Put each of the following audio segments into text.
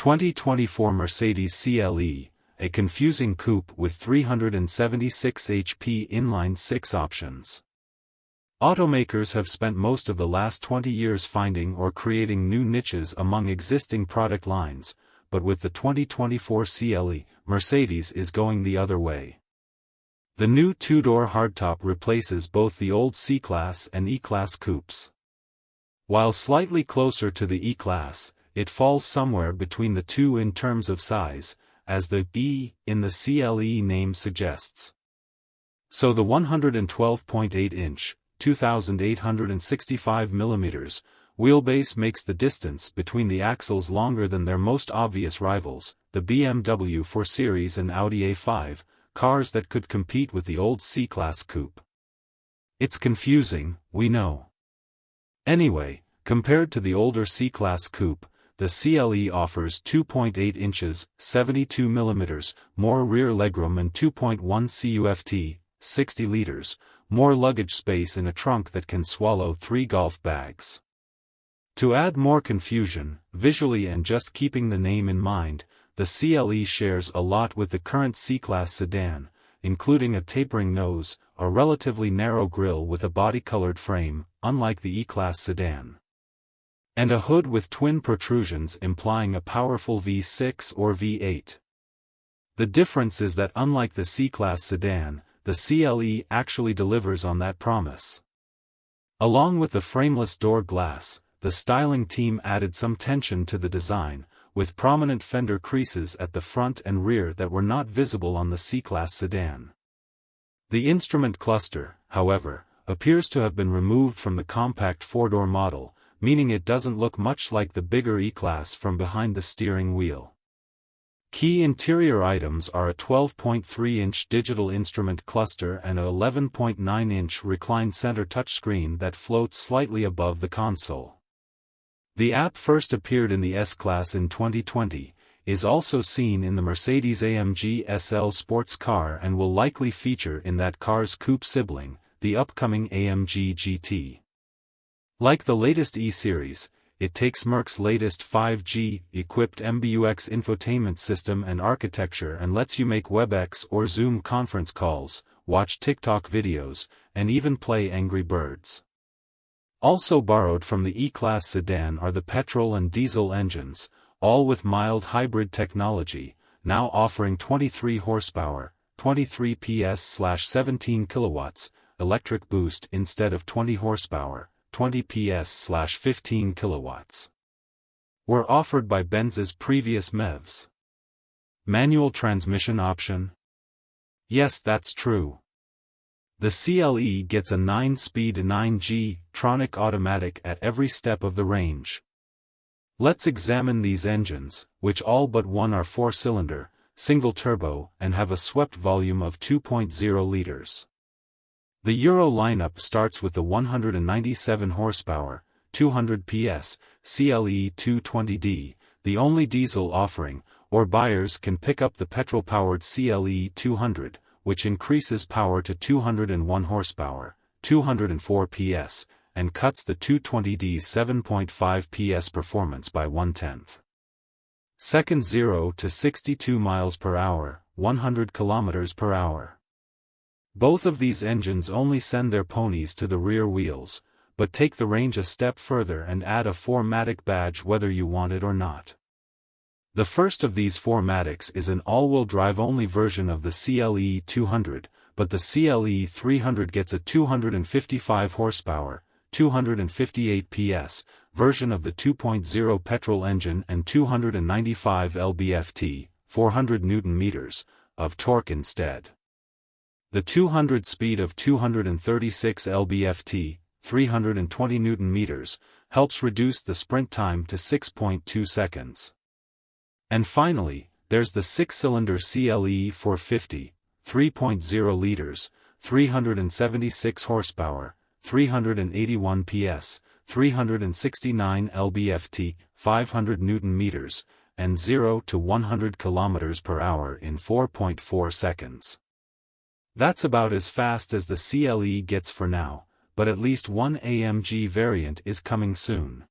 2024 Mercedes CLE, a confusing coupe with 376 HP inline 6 options. Automakers have spent most of the last 20 years finding or creating new niches among existing product lines, but with the 2024 CLE, Mercedes is going the other way. The new two-door hardtop replaces both the old C-Class and E-Class coupes. While slightly closer to the E-Class, it falls somewhere between the two in terms of size, as the E in the CLE name suggests. So the 112.8-inch, 2,865 mm, wheelbase makes the distance between the axles longer than their most obvious rivals, the BMW 4 Series and Audi A5, cars that could compete with the old C-Class Coupe. It's confusing, we know. Anyway, compared to the older C-Class Coupe, the CLE offers 2.8 inches, 72 mm, more rear legroom and 2.1 CUFT, 60 liters, more luggage space in a trunk that can swallow 3 golf bags. To add more confusion, visually and just keeping the name in mind, the CLE shares a lot with the current C-Class sedan, including a tapering nose, a relatively narrow grille with a body-colored frame, unlike the E-Class sedan, and a hood with twin protrusions implying a powerful V6 or V8. The difference is that unlike the C-Class sedan, the CLE actually delivers on that promise. Along with the frameless door glass, the styling team added some tension to the design, with prominent fender creases at the front and rear that were not visible on the C-Class sedan. The instrument cluster, however, appears to have been removed from the compact four-door model, meaning it doesn't look much like the bigger E-Class from behind the steering wheel. Key interior items are a 12.3-inch digital instrument cluster and a 11.9-inch reclined center touchscreen that floats slightly above the console. The app first appeared in the S-Class in 2020, is also seen in the Mercedes-AMG SL sports car and will likely feature in that car's coupe sibling, the upcoming AMG GT. Like the latest E-Series, it takes Merc's latest 5G-equipped MBUX infotainment system and architecture and lets you make WebEx or Zoom conference calls, watch TikTok videos, and even play Angry Birds. Also borrowed from the E-Class sedan are the petrol and diesel engines, all with mild hybrid technology, now offering 23 horsepower, 23 PS/17 kilowatts, electric boost instead of 20 horsepower, 20 PS/15 kilowatts. Were offered by Benz's previous MEVs. Manual transmission option? Yes, that's true. The CLE gets a 9-speed 9G tronic automatic at every step of the range. Let's examine these engines, which all but one are 4-cylinder, single-turbo, and have a swept volume of 2.0 liters. The Euro lineup starts with the 197 horsepower, 200 PS, CLE 220D, the only diesel offering, or buyers can pick up the petrol-powered CLE 200, which increases power to 201 horsepower, 204 PS, and cuts the 220D's 7.5 PS performance by 1/10. Second 0 to 62 miles per hour, 100 kilometers per hour. Both of these engines only send their ponies to the rear wheels, but take the range a step further and add a 4MATIC badge whether you want it or not. The first of these 4MATICs is an all-wheel drive only version of the CLE 200, but the CLE 300 gets a 255 horsepower, 258 PS, version of the 2.0 petrol engine and 295 lb-ft, 400 Nm, of torque instead. The 200 speed of 236 lb-ft, 320 Nm, helps reduce the sprint time to 6.2 seconds. And finally, there's the 6-cylinder CLE 450, 3.0 liters, 376 horsepower, 381 PS, 369 lb-ft, 500 Nm, and 0 to 100 km per hour in 4.4 seconds. That's about as fast as the CLE gets for now, but at least one AMG variant is coming soon.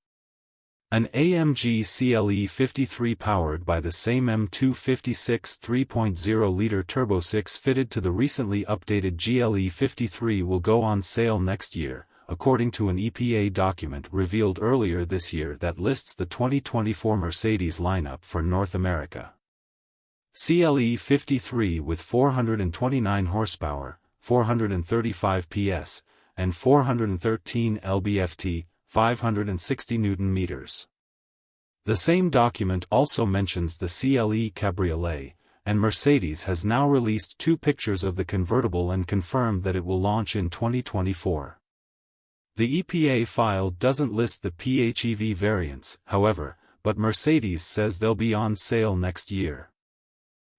An AMG CLE 53 powered by the same M256 3.0-liter Turbo 6 fitted to the recently updated GLE 53 will go on sale next year, according to an EPA document revealed earlier this year that lists the 2024 Mercedes lineup for North America. CLE 53 with 429 horsepower, 435 PS, and 413 lb-ft, 560 Nm. The same document also mentions the CLE Cabriolet, and Mercedes has now released two pictures of the convertible and confirmed that it will launch in 2024. The EPA file doesn't list the PHEV variants, however, but Mercedes says they'll be on sale next year.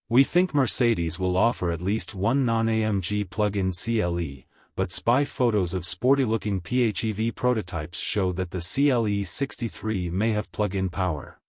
We think Mercedes will offer at least one non-AMG plug-in CLE, but spy photos of sporty-looking PHEV prototypes show that the CLE 63 may have plug-in power.